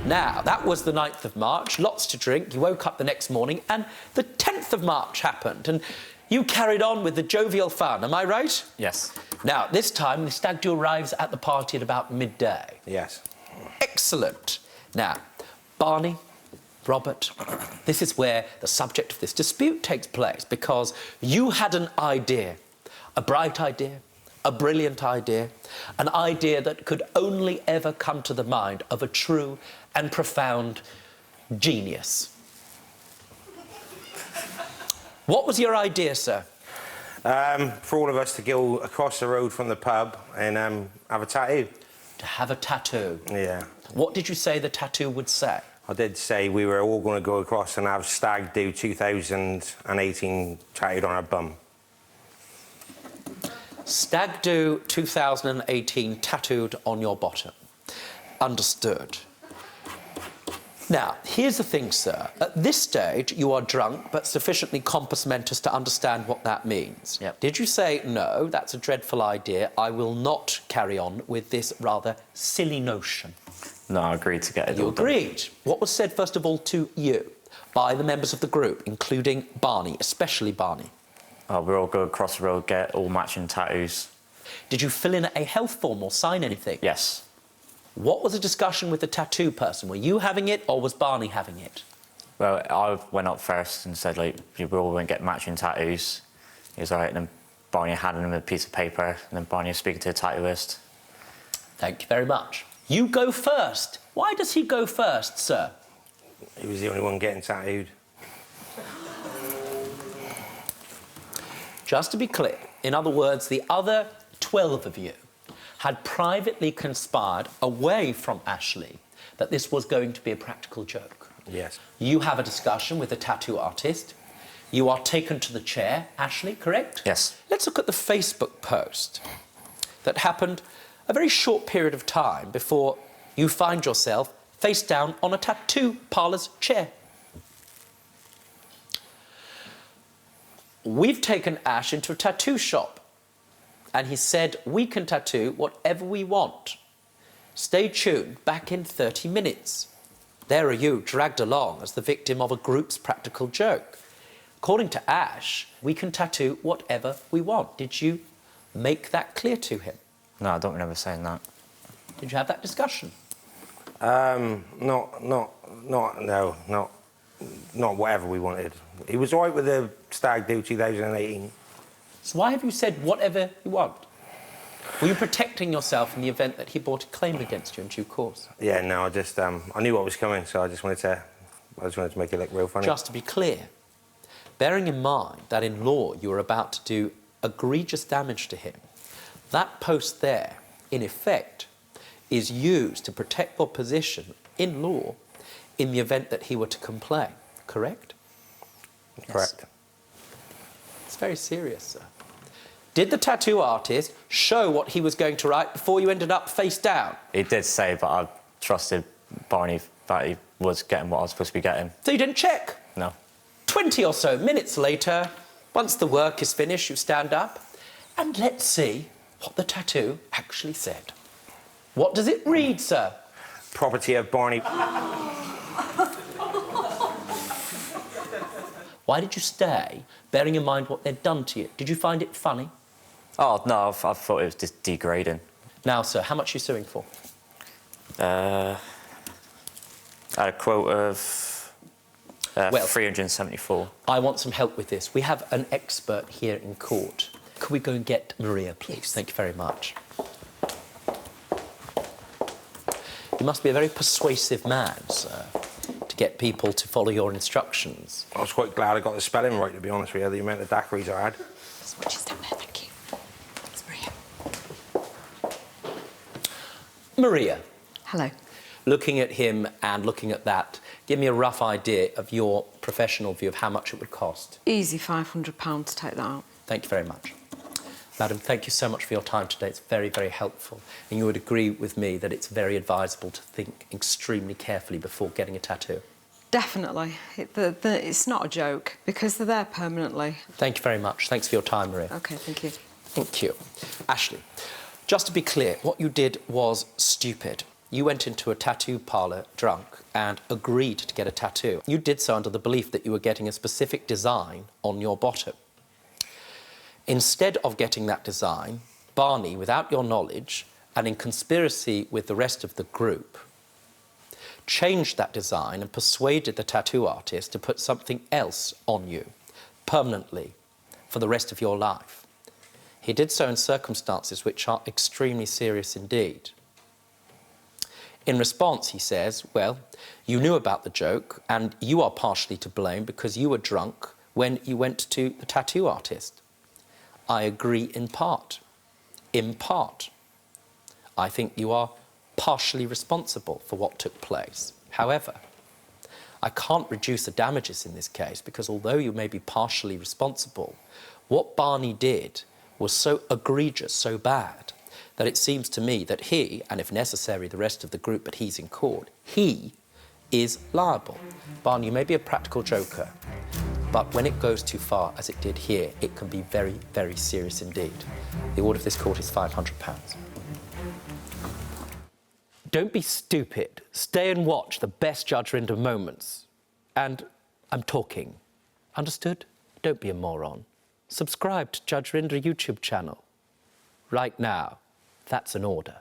Now, that was the 9th of March, lots to drink. You woke up the next morning and the 10th of March happened and you carried on with the jovial fun, am I right? Yes. Now, this time, the stag do arrives at the party at about midday. Yes. Excellent. Now, Barney, Robert, this is where the subject of this dispute takes place because you had an idea, a bright idea, a brilliant idea, an idea that could only ever come to the mind of a true and profound genius. What was your idea, sir? For all of us to go across the road from the pub and have a tattoo. To have a tattoo? Yeah. What did you say the tattoo would say? I did say we were all going to go across and have Stag Do 2018 tattooed on our bum. Stag Do 2018 tattooed on your bottom. Understood. Now, here's the thing, sir. At this stage, you are drunk, but sufficiently compos mentis to understand what that means. Yep. Did you say, no, that's a dreadful idea, I will not carry on with this rather silly notion? No, I agreed to get it You all done. agreed. What was said, first of all, to you by the members of the group, including Barney, especially Barney? Oh, we're all going across the road, get all matching tattoos. Did you fill in a health form or sign anything? Yes. What was the discussion with the tattoo person? Were you having it or was Barney having it? Well, I went up first and said, like, we all went get matching tattoos. He was all right, and then Barney handed him a piece of paper, and then Barney was speaking to the tattooist. Thank you very much. You go first. Why does he go first, sir? He was the only one getting tattooed. Just to be clear, in other words, the other 12 of you had privately conspired away from Ashley that this was going to be a practical joke. Yes. You have a discussion with the tattoo artist. You are taken to the chair, Ashley, correct? Yes. Let's look at the Facebook post that happened a very short period of time before you find yourself face down on a tattoo parlour's chair. We've taken Ash into a tattoo shop and he said we can tattoo whatever we want. Stay tuned, back in 30 minutes. There are you, dragged along as the victim of a group's practical joke. According to Ash, we can tattoo whatever we want. Did you make that clear to him? No, I don't remember saying that. Did you have that discussion? Not whatever we wanted. He was all right with the Stag Do 2018. So why have you said whatever you want? Were you protecting yourself in the event that he brought a claim against you in due course? Yeah, no, I knew what was coming, so I just wanted to make it look real funny. Just to be clear, bearing in mind that in law you were about to do egregious damage to him, that post there, in effect, is used to protect your position in law in the event that he were to complain, correct? Correct. Yes. It's very serious, sir. Did the tattoo artist show what he was going to write before you ended up face down? He did say, but I trusted Barney that he was getting what I was supposed to be getting. So you didn't check? No. 20 or so minutes later, once the work is finished, you stand up and let's see what the tattoo actually said. What does it read, sir? Property of Barney. Why did you stay, bearing in mind what they'd done to you? Did you find it funny? Oh, no, I thought it was just degrading. Now, sir, how much are you suing for? I had a quote of Well, 374. I want some help with this. We have an expert here in court. Could we go and get Maria, please? Thank you very much. You must be a very persuasive man, sir, to get people to follow your instructions. I was quite glad I got the spelling right, to be honest with you, the amount of daiquiris I had. Switches down there, thank you. It's Maria. Maria, Hello. looking at him and looking at that, give me a rough idea of your professional view of how much it would cost. Easy £500 to take that out. Thank you very much. Madam, thank you so much for your time today. It's very, very helpful. And you would agree with me that it's very advisable to think extremely carefully before getting a tattoo. Definitely. It's not a joke, because they're there permanently. Thank you very much. Thanks for your time, Maria. OK, thank you. Thank you. Ashley, just to be clear, what you did was stupid. you went into a tattoo parlour drunk and agreed to get a tattoo. You did so under the belief that you were getting a specific design on your bottom. Instead of getting that design, Barney, without your knowledge and in conspiracy with the rest of the group, changed that design and persuaded the tattoo artist to put something else on you permanently for the rest of your life. He did so in circumstances which are extremely serious indeed. In response, he says, well, you knew about the joke and you are partially to blame because you were drunk when you went to the tattoo artist. I agree in part. In part. I think you are partially responsible for what took place. However, I can't reduce the damages in this case because although you may be partially responsible, what Barney did was so egregious, so bad, that it seems to me that he, and if necessary the rest of the group, but he's in court, he is liable. Barney, you may be a practical joker, but when it goes too far, as it did here, it can be very, very serious indeed. The award of this court is £500. Don't be stupid. Stay and watch the best Judge Rinder moments. And I'm talking. Understood? Don't be a moron. Subscribe to Judge Rinder YouTube channel. Right now. That's an order.